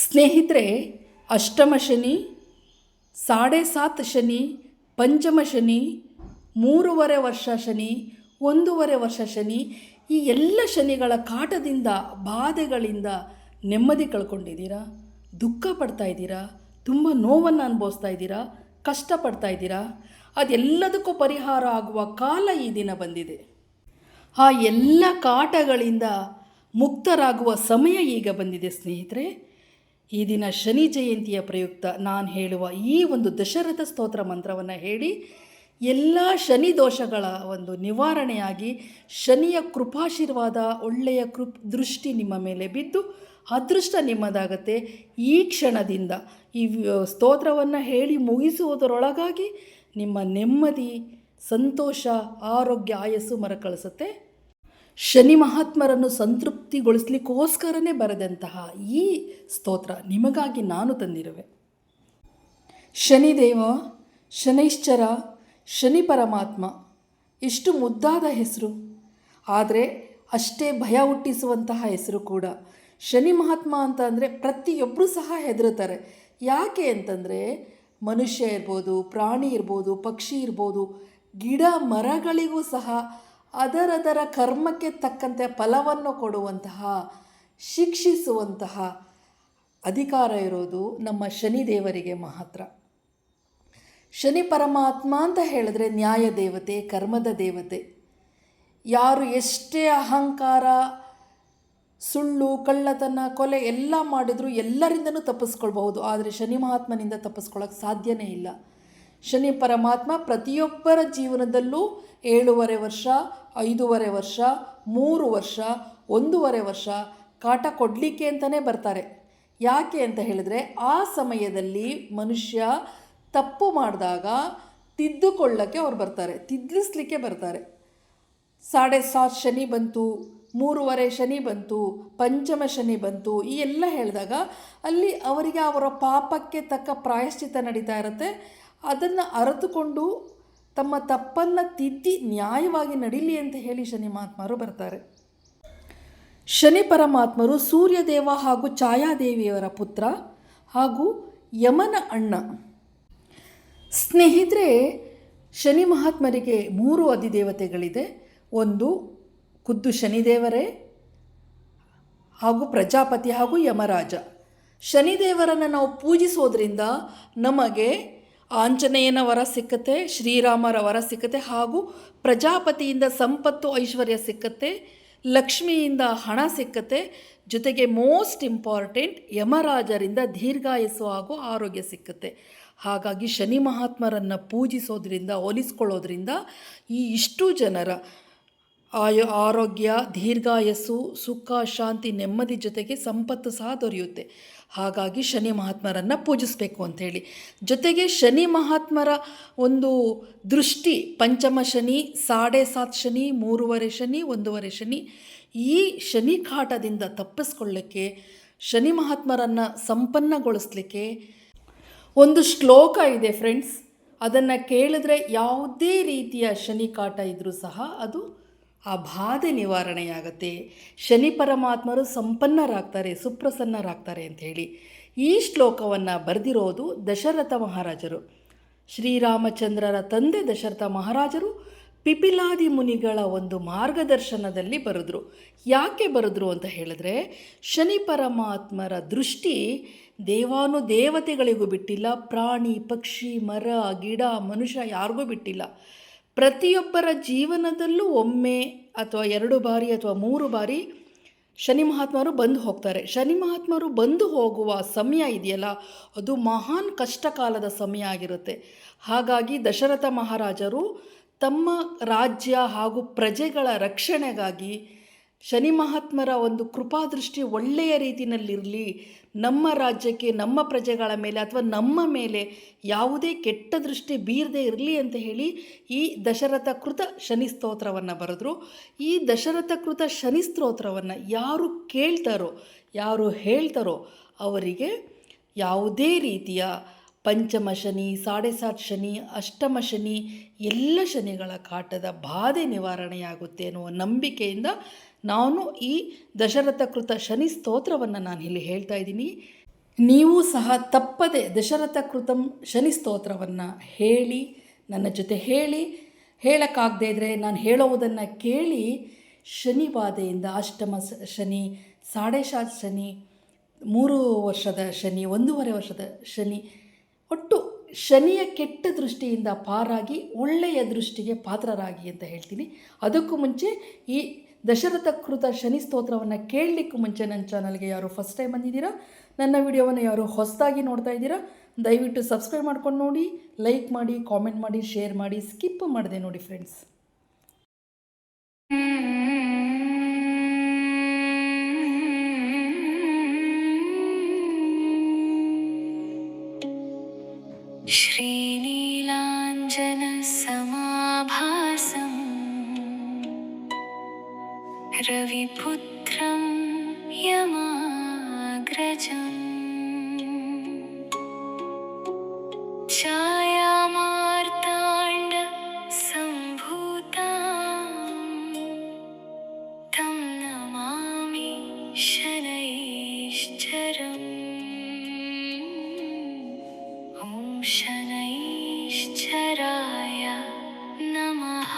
ಸ್ನೇಹಿತರೆ, ಅಷ್ಟಮ ಶನಿ, 7.5 ಶನಿ, ಪಂಚಮ ಶನಿ, 3.5 ವರ್ಷ ಶನಿ, 1.5 ವರ್ಷ ಶನಿ, ಈ ಎಲ್ಲ ಶನಿಗಳ ಕಾಟದಿಂದ, ಬಾಧೆಗಳಿಂದ ನೆಮ್ಮದಿ ಕಳ್ಕೊಂಡಿದ್ದೀರಾ? ದುಃಖ ಪಡ್ತಾ ಇದ್ದೀರಾ? ತುಂಬ ನೋವನ್ನು ಅನುಭವಿಸ್ತಾ ಇದ್ದೀರಾ? ಕಷ್ಟಪಡ್ತಾ ಇದ್ದೀರಾ? ಅದೆಲ್ಲದಕ್ಕೂ ಪರಿಹಾರ ಆಗುವ ಕಾಲ ಈ ದಿನ ಬಂದಿದೆ. ಆ ಎಲ್ಲ ಕಾಟಗಳಿಂದ ಮುಕ್ತರಾಗುವ ಸಮಯ ಈಗ ಬಂದಿದೆ ಸ್ನೇಹಿತರೆ. ಈ ದಿನ ಶನಿ ಜಯಂತಿಯ ಪ್ರಯುಕ್ತ ನಾನು ಹೇಳುವ ಈ ಒಂದು ದಶರಥ ಸ್ತೋತ್ರ ಮಂತ್ರವನ್ನು ಹೇಳಿ ಎಲ್ಲ ಶನಿ ದೋಷಗಳ ಒಂದು ನಿವಾರಣೆಯಾಗಿ ಶನಿಯ ಕೃಪಾಶೀರ್ವಾದ, ಒಳ್ಳೆಯ ದೃಷ್ಟಿ ನಿಮ್ಮ ಮೇಲೆ ಬಿದ್ದು ಅದೃಷ್ಟ ನಿಮ್ಮದಾಗತ್ತೆ. ಈ ಕ್ಷಣದಿಂದ ಈ ಸ್ತೋತ್ರವನ್ನು ಹೇಳಿ ಮುಗಿಸುವುದರೊಳಗಾಗಿ ನಿಮ್ಮ ನೆಮ್ಮದಿ, ಸಂತೋಷ, ಆರೋಗ್ಯ, ಆಯಸ್ಸು ಮರಕಳಿಸುತ್ತೆ. ಶನಿ ಮಹಾತ್ಮರನ್ನು ಸಂತೃಪ್ತಿಗೊಳಿಸ್ಲಿಕ್ಕೋಸ್ಕರನೇ ಬರೆದಂತಹ ಈ ಸ್ತೋತ್ರ ನಿಮಗಾಗಿ ನಾನು ತಂದಿರುವೆ. ಶನಿದೇವ, ಶನೈಶ್ಚರ, ಶನಿ ಪರಮಾತ್ಮ, ಎಷ್ಟು ಮುದ್ದಾದ ಹೆಸರು, ಆದರೆ ಅಷ್ಟೇ ಭಯ ಹುಟ್ಟಿಸುವಂತಹ ಹೆಸರು ಕೂಡ. ಶನಿ ಮಹಾತ್ಮ ಅಂತ ಅಂದರೆ ಪ್ರತಿಯೊಬ್ಬರೂ ಸಹ ಹೆದರುತ್ತಾರೆ. ಯಾಕೆ ಅಂತಂದರೆ ಮನುಷ್ಯ ಇರ್ಬೋದು, ಪ್ರಾಣಿ ಇರ್ಬೋದು, ಪಕ್ಷಿ ಇರ್ಬೋದು, ಗಿಡ ಮರಗಳಿಗೂ ಸಹ ಅದರದರ ಕರ್ಮಕ್ಕೆ ತಕ್ಕಂತೆ ಫಲವನ್ನು ಕೊಡುವಂತಹ, ಶಿಕ್ಷಿಸುವಂತಹ ಅಧಿಕಾರ ಇರೋದು ನಮ್ಮ ಶನಿದೇವರಿಗೆ ಮಾತ್ರ. ಶನಿ ಪರಮಾತ್ಮ ಅಂತ ಹೇಳಿದ್ರೆ ನ್ಯಾಯ ದೇವತೆ, ಕರ್ಮದ ದೇವತೆ. ಯಾರು ಎಷ್ಟೇ ಅಹಂಕಾರ, ಸುಳ್ಳು, ಕಳ್ಳತನ, ಕೊಲೆ ಎಲ್ಲ ಮಾಡಿದರೂ ಎಲ್ಲರಿಂದನೂ ತಪ್ಪಿಸ್ಕೊಳ್ಬಹುದು. ಆದರೆ ಶನಿ ಮಹಾತ್ಮನಿಂದ ತಪ್ಪಿಸ್ಕೊಳ್ಳೋಕ್ಕೆ ಸಾಧ್ಯನೇ ಇಲ್ಲ. ಶನಿ ಪರಮಾತ್ಮ ಪ್ರತಿಯೊಬ್ಬರ ಜೀವನದಲ್ಲೂ 7.5 ವರ್ಷ, 5.5 ವರ್ಷ, 3 ವರ್ಷ, 1.5 ವರ್ಷ ಕಾಟ ಕೊಡಲಿಕ್ಕೆ ಅಂತಲೇ ಬರ್ತಾರೆ. ಯಾಕೆ ಅಂತ ಹೇಳಿದ್ರೆ ಆ ಸಮಯದಲ್ಲಿ ಮನುಷ್ಯ ತಪ್ಪು ಮಾಡಿದಾಗ ತಿದ್ದುಕೊಳ್ಳೋಕ್ಕೆ ಅವ್ರು ಬರ್ತಾರೆ, ತಿದ್ದಿಸ್ಲಿಕ್ಕೆ ಬರ್ತಾರೆ. 7.5 ಶನಿ ಬಂತು, 3.5 ಶನಿ ಬಂತು, ಪಂಚಮ ಶನಿ ಬಂತು, ಈ ಎಲ್ಲ ಹೇಳಿದಾಗ ಅಲ್ಲಿ ಅವರಿಗೆ ಅವರ ಪಾಪಕ್ಕೆ ತಕ್ಕ ಪ್ರಾಯಶ್ಚಿತ್ತ ನಡೀತಾ ಇರುತ್ತೆ. ಅದನ್ನು ಅರಿತುಕೊಂಡು ತಮ್ಮ ತಪ್ಪನ್ನು ತಿದ್ದಿ ನ್ಯಾಯವಾಗಿ ನಡೀಲಿ ಅಂತ ಹೇಳಿ ಶನಿ ಮಹಾತ್ಮರು ಬರ್ತಾರೆ. ಶನಿ ಪರಮಾತ್ಮರು ಸೂರ್ಯದೇವ ಹಾಗೂ ಛಾಯಾದೇವಿಯವರ ಪುತ್ರ ಹಾಗೂ ಯಮನ ಅಣ್ಣ. ಸ್ನೇಹಿತರೆ, ಶನಿ ಮಹಾತ್ಮರಿಗೆ 3 ಅಧಿದೇವತೆಗಳಿದೆ. ಒಂದು ಖುದ್ದು ಶನಿದೇವರೇ ಹಾಗೂ ಪ್ರಜಾಪತಿ ಹಾಗೂ ಯಮರಾಜ. ಶನಿದೇವರನ್ನು ನಾವು ಪೂಜಿಸೋದ್ರಿಂದ ನಮಗೆ ಆಂಜನೇಯನ ವರ ಸಿಕ್ಕತ್ತೆ, ಶ್ರೀರಾಮರ ವರ ಸಿಕ್ಕತ್ತೆ, ಹಾಗೂ ಪ್ರಜಾಪತಿಯಿಂದ ಸಂಪತ್ತು, ಐಶ್ವರ್ಯ ಸಿಕ್ಕತ್ತೆ, ಲಕ್ಷ್ಮಿಯಿಂದ ಹಣ ಸಿಕ್ಕತ್ತೆ, ಜೊತೆಗೆ ಮೋಸ್ಟ್ ಇಂಪಾರ್ಟೆಂಟ್ ಯಮರಾಜರಿಂದ ದೀರ್ಘಾಯಸ್ಸು ಹಾಗೂ ಆರೋಗ್ಯ ಸಿಕ್ಕತ್ತೆ. ಹಾಗಾಗಿ ಶನಿ ಮಹಾತ್ಮರನ್ನು ಪೂಜಿಸೋದ್ರಿಂದ, ಹೋಲಿಸ್ಕೊಳ್ಳೋದ್ರಿಂದ ಈ ಇಷ್ಟು ಜನರ ಆರೋಗ್ಯ, ದೀರ್ಘಾಯಸ್ಸು, ಸುಖ, ಶಾಂತಿ, ನೆಮ್ಮದಿ ಜೊತೆಗೆ ಸಂಪತ್ತು ಸಹ ದೊರೆಯುತ್ತೆ. ಹಾಗಾಗಿ ಶನಿ ಮಹಾತ್ಮರನ್ನು ಪೂಜಿಸಬೇಕು ಅಂಥೇಳಿ. ಜೊತೆಗೆ ಶನಿ ಮಹಾತ್ಮರ ಒಂದು ದೃಷ್ಟಿ, ಪಂಚಮ ಶನಿ, 7.5 ಶನಿ, 3.5 ಶನಿ, 1.5 ಶನಿ, ಈ ಶನಿ ಕಾಟದಿಂದ ತಪ್ಪಿಸ್ಕೊಳ್ಳಿಕ್ಕೆ, ಶನಿ ಮಹಾತ್ಮರನ್ನು ಸಂಪನ್ನಗೊಳಿಸ್ಲಿಕ್ಕೆ ಒಂದು ಶ್ಲೋಕ ಇದೆ ಫ್ರೆಂಡ್ಸ್. ಅದನ್ನು ಕೇಳಿದ್ರೆ ಯಾವುದೇ ರೀತಿಯ ಶನಿ ಕಾಟ ಇದ್ದರೂ ಸಹ ಅದು ಆ ಬಾಧೆ ನಿವಾರಣೆಯಾಗತ್ತೆ. ಶನಿ ಪರಮಾತ್ಮರು ಸಂಪನ್ನರಾಗ್ತಾರೆ, ಸುಪ್ರಸನ್ನರಾಗ್ತಾರೆ ಅಂಥೇಳಿ ಈ ಶ್ಲೋಕವನ್ನು ಬರೆದಿರೋದು ದಶರಥ ಮಹಾರಾಜರು. ಶ್ರೀರಾಮಚಂದ್ರರ ತಂದೆ ದಶರಥ ಮಹಾರಾಜರು ಪಿಪಿಲಾದಿ ಮುನಿಗಳ ಒಂದು ಮಾರ್ಗದರ್ಶನದಲ್ಲಿ ಬರೆದ್ರು. ಯಾಕೆ ಬರೆದ್ರು ಅಂತ ಹೇಳಿದ್ರೆ ಶನಿ ಪರಮಾತ್ಮರ ದೃಷ್ಟಿ ದೇವಾನುದೇವತೆಗಳಿಗೂ ಬಿಟ್ಟಿಲ್ಲ, ಪ್ರಾಣಿ, ಪಕ್ಷಿ, ಮರ, ಗಿಡ, ಮನುಷ್ಯ ಯಾರಿಗೂ ಬಿಟ್ಟಿಲ್ಲ. ಪ್ರತಿಯೊಬ್ಬರ ಜೀವನದಲ್ಲೂ ಒಮ್ಮೆ ಅಥವಾ 2 ಬಾರಿ ಅಥವಾ 3 ಬಾರಿ ಶನಿ ಮಹಾತ್ಮರು ಬಂದು ಹೋಗ್ತಾರೆ. ಶನಿ ಮಹಾತ್ಮರು ಬಂದು ಹೋಗುವ ಸಮಯ ಇದೆಯಲ್ಲ, ಅದು ಮಹಾನ್ ಕಷ್ಟಕಾಲದ ಸಮಯ ಆಗಿರುತ್ತೆ. ಹಾಗಾಗಿ ದಶರಥ ಮಹಾರಾಜರು ತಮ್ಮ ರಾಜ್ಯ ಹಾಗೂ ಪ್ರಜೆಗಳ ರಕ್ಷಣೆಗಾಗಿ ಶನಿ ಮಹಾತ್ಮರ ಒಂದು ಕೃಪಾದೃಷ್ಟಿ ಒಳ್ಳೆಯ ರೀತಿಯಲ್ಲಿರಲಿ, ನಮ್ಮ ರಾಜ್ಯಕ್ಕೆ, ನಮ್ಮ ಪ್ರಜೆಗಳ ಮೇಲೆ ಅಥವಾ ನಮ್ಮ ಮೇಲೆ ಯಾವುದೇ ಕೆಟ್ಟ ದೃಷ್ಟಿ ಬೀರದೇ ಇರಲಿ ಅಂತ ಹೇಳಿ ಈ ದಶರಥ ಕೃತ ಶನಿ ಸ್ತೋತ್ರವನ್ನು ಬರೆದ್ರು. ಈ ದಶರಥ ಕೃತ ಶನಿ ಸ್ತೋತ್ರವನ್ನು ಯಾರು ಕೇಳ್ತಾರೋ, ಯಾರು ಹೇಳ್ತಾರೋ ಅವರಿಗೆ ಯಾವುದೇ ರೀತಿಯ ಪಂಚಮ ಶನಿ, 7.5 ಶನಿ, ಅಷ್ಟಮ ಶನಿ, ಎಲ್ಲ ಶನಿಗಳ ಕಾಟದ ಬಾಧೆ ನಿವಾರಣೆಯಾಗುತ್ತೆ ಅನ್ನುವ ನಂಬಿಕೆಯಿಂದ ನಾನು ಈ ದಶರಥ ಕೃತ ಶನಿ ಸ್ತೋತ್ರವನ್ನು ನಾನು ಇಲ್ಲಿ ಹೇಳ್ತಾ ಇದ್ದೀನಿ. ನೀವು ಸಹ ತಪ್ಪದೆ ದಶರಥ ಕೃತಂ ಶನಿ ಸ್ತೋತ್ರವನ್ನು ಹೇಳಿ, ನನ್ನ ಜೊತೆ ಹೇಳೋಕ್ಕಾಗದೇ ಇದ್ದರೆ ನಾನು ಹೇಳೋವುದನ್ನು ಕೇಳಿ ಶನಿ ಬಾಧೆಯಿಂದ ಅಷ್ಟಮ ಶನಿ, ಸಾಡೆ ಸಾತ್ ಶನಿ, 3 ವರ್ಷದ ಶನಿ, 1.5 ವರ್ಷದ ಶನಿ, ಒಟ್ಟು ಶನಿಯ ಕೆಟ್ಟ ದೃಷ್ಟಿಯಿಂದ ಪಾರಾಗಿ ಒಳ್ಳೆಯ ದೃಷ್ಟಿಗೆ ಪಾತ್ರರಾಗಿ ಅಂತ ಹೇಳ್ತೀನಿ. ಅದಕ್ಕೂ ಮುಂಚೆ ಈ ದಶರಥ ಕೃತ ಶನಿ ಸ್ತೋತ್ರವನ್ನು ಕೇಳಲಿಕ್ಕೂ ಮುಂಚೆ ನನ್ನ ಚಾನಲ್ಗೆ ಯಾರು ಫಸ್ಟ್ ಟೈಮ್ ಬಂದಿದ್ದೀರಾ, ನನ್ನ ವಿಡಿಯೋವನ್ನು ಯಾರು ಹೊಸದಾಗಿ ನೋಡ್ತಾ ಇದ್ದೀರಾ, ದಯವಿಟ್ಟು ಸಬ್ಸ್ಕ್ರೈಬ್ ಮಾಡ್ಕೊಂಡು ನೋಡಿ, ಲೈಕ್ ಮಾಡಿ, ಕಾಮೆಂಟ್ ಮಾಡಿ, ಶೇರ್ ಮಾಡಿ, ಸ್ಕಿಪ್ ಮಾಡಿದೆ ನೋಡಿ ಫ್ರೆಂಡ್ಸ್. श्रीनीलाञ्जनसमाभासं रविपुत्रं यमाग्रजम् छायामार्ताण्डसम्भूतां तं नमामि शनैश्चरम्. ॐ शनैश्चराय नमः.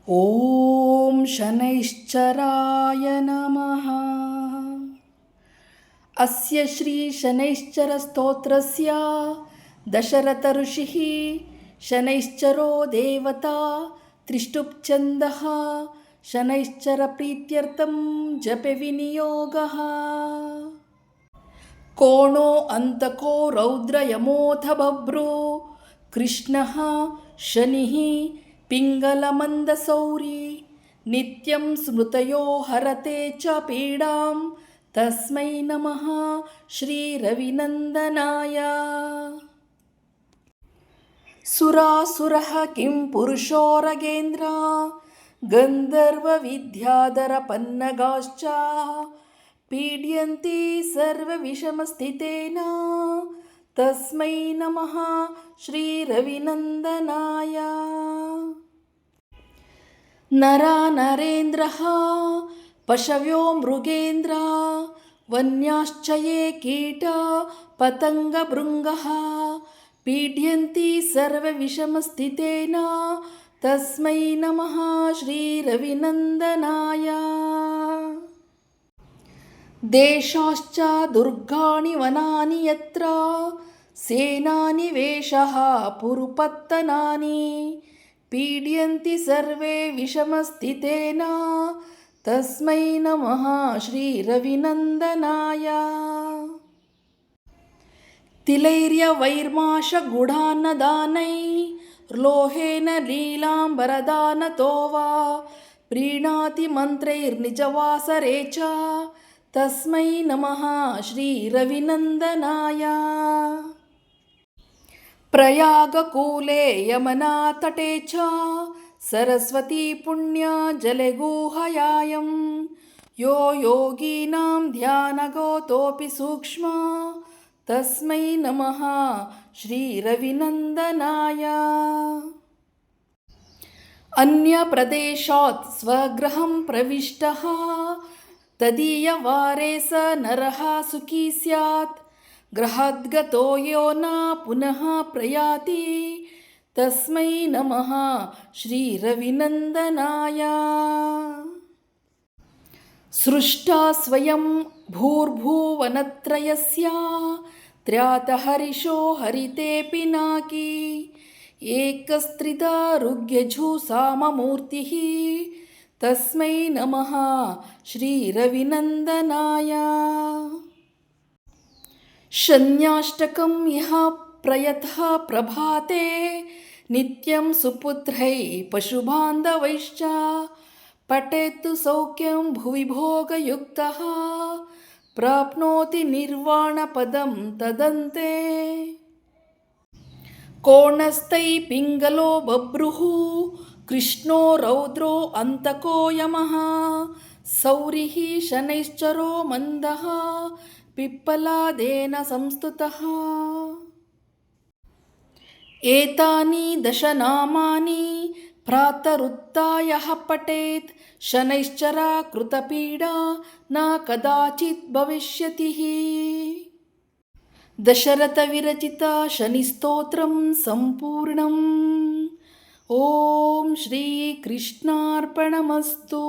ಓಂ ಶನೈಶ್ಚರಾಯ ನಮಃ. ಅಸ್ಯ ಶ್ರೀ ಶನೈಶ್ಚರ ಸ್ತೋತ್ರಸ್ಯ ದಶರಥ ಋಷಿಃ ಶನೈಶ್ಚರೋ ದೇವತಾ ತ್ರಿಷ್ಟುಪ್ಛಂದಃ ಶನೈಶ್ಚರ ಪ್ರೀತ್ಯರ್ಥಂ ಜಪೆ ವಿನಿಯೋಗಃ. ಕೋಣೋ ಅಂತಕೋ ರೌದ್ರಯಮೋಥ ಬಭ್ರು ಕೃಷ್ಣಃ ಶನಿಃ ಪಿಂಗಲಮಂದಸೌರಿ ನಿತ್ಯಂ ಸ್ಮೃತಯೋ ಹರತೆ ಚ ಪೀಡಾಂ ತಸ್ಮೈ ನಮಃ ಶ್ರೀ ರವಿನಂದನಾಯ. ಸುರಾಸುರಃ ಕಿಂ ಪುರುಷೋ ರಗೇಂದ್ರ ಗಂಧರ್ವ ವಿದ್ಯಾಧರ ಪನ್ನಗಾಶ್ಚ ಪೀಡ್ಯಂತಿ ಸರ್ವ ವಿಷಮಸ್ಥಿತೇನ ತಸ್ಮೈ ನಮಃ ಶ್ರೀ ರವಿನಂದನಾಯ. ನರ ನರೇಂದ್ರಃ ಪಶವ್ಯೋ ಮೃಗೇಂದ್ರ ವನ್ಯಾಶ್ಚ ಯೇ ಕೀಟ ಪತಂಗ ಭೃಂಗಃ ಪೀಡ್ಯಂತಿ ಸರ್ವ ವಿಷಮಸ್ಥಿತೇನ ತಸ್ಮೈ ನಮಃ ಶ್ರೀ ರವಿನಂದನಾಯ. ದೇಶಾಶ್ಚ ದುರ್ಗಾಣಿ ವನಾನಿ ಯತ್ರ ಸೇನಾನಿವೇಶಃ ಪುರುಪತ್ತನಾನಿ ಪೀಡ್ಯಂತಿ ಸರ್ವೇ ವಿಷಮಸ್ಥಿತೇನ ತಸ್ಮೈ ನಮಃ ಶ್ರೀ ರವಿನಂದನಾಯ. ತಿಲೈರ್ಯವೈರ್ಮಾಶ ಗುಢಾನ್ನದಾನೈ ಲೋಹೇನ ಲೀಲಾಂಬರದಾನತೋ ವಾ ಪ್ರೀಣಾತಿ ಮಂತ್ರೈರ್ನಿಜವಾಸರೇ ಚ ತಸ್ಮೈ ನಮಃ ಶ್ರೀ ರವಿನಂದನಾಯ. ಪ್ರಯಾಗಕೂಲೆ ಯಮನಾ ತಟೇ ಚ ಸರಸ್ವತಿ ಪುಣ್ಯ ಜಲೆ ಗುಹಯಾಯಂ ಯೋ ಯೋಗೀನಾಂ ಧ್ಯಾನಗೋತೋಪಿ ಸೂಕ್ಷ್ಮ ತಸ್ಮೈ ನಮಃ ಶ್ರೀ ರವಿನಂದನಾಯ. ಅನ್ಯ ಪ್ರದೇಶಾತ್ ಸ್ವಗೃಹಂ ಪ್ರವಿಷ್ಟಃ ತದೀಯವಾರೆ ಸ ನರಃ ಸುಖೀ ಸ್ಯಾತ್ ಗೃಹಾದ್ಗತೋ ಯೋ ನ ಪುನಃ ಪ್ರಯಾತಿ ತಸ್ಮೈ ನಮಃ ಶ್ರೀ ರವಿನಂದನಾಯ. ಸೃಷ್ಟಾ ಸ್ವಯಂ ಭೂರ್ಭುವನತ್ರಯಸ್ಯ ತ್ರ್ಯಾತಃ ಹರಿಷೋ ಹರಿತೆ ಪಿನಾಕಿ ಏಕಸ್ತ್ರಿತಾ ರುಗ್ಯಜುಸಾಮಮೂರ್ತಿಃ ತಸ್ಮೈ ನಮಃ ಶ್ರೀ ರವಿನಂದನಾಯ. ಶನ್ಯಾಷ್ಟಕಂ ಯಃ ಪ್ರಯತಃ ಪ್ರಭಾತೆ ನಿತ್ಯಂ ಸುಪುತ್ರೈ ಪಶುಬಾಂಧವೈಶ್ಚ ಪಠೇತ್ ಸೌಖ್ಯಂ ಭುವಿ ಭೋಗಯುಕ್ತಃ ಪ್ರಾಪ್ನೋತಿ ನಿರ್ವಾಣಪದಂ ತದಂತೆ. ಕೋಣಸ್ಥೈ ಪಿಂಗಲೋ ಬಭ್ರುಃ ಕೃಷ್ಣೋ ರೌದ್ರೋ ಅಂತಕೋ ಯಮಃ ಸೌರಿಃ ಶನೈಶ್ಚರೋ ಮಂದಃ ಪಿಪ್ಪಲಾದೇನ ಸಂಸ್ತುತಃ. ಏತಾನಿ ದಶನಾಮಾನಿ ಪ್ರಾತರುತ್ತಾಯಃ ಪಠೇತ್ ಶನೈಶ್ಚರ ಕೃತಪೀಡಾ ನ ಕದಾಚಿತ್ ಭವಿಷ್ಯತಿ. ದಶರಥ ವಿರಚಿತ ಶನಿ ಸ್ತೋತ್ರಂ ಸಂಪೂರ್ಣಂ. ಓಂ ಶ್ರೀ ಕೃಷ್ಣಾರ್ಪಣಮಸ್ತು.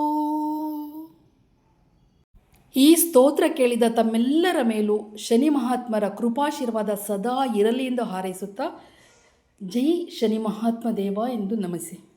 ಈ ಸ್ತೋತ್ರ ಕೇಳಿದ ತಮ್ಮೆಲ್ಲರ ಮೇಲೂ ಶನಿ ಮಹಾತ್ಮರ ಕೃಪಾಶೀರ್ವಾದ ಸದಾ ಇರಲಿ ಎಂದು ಹಾರೈಸುತ್ತಾ ಜೈ ಶನಿ ಮಹಾತ್ಮ ದೇವ ಎಂದು ನಮಿಸಿ.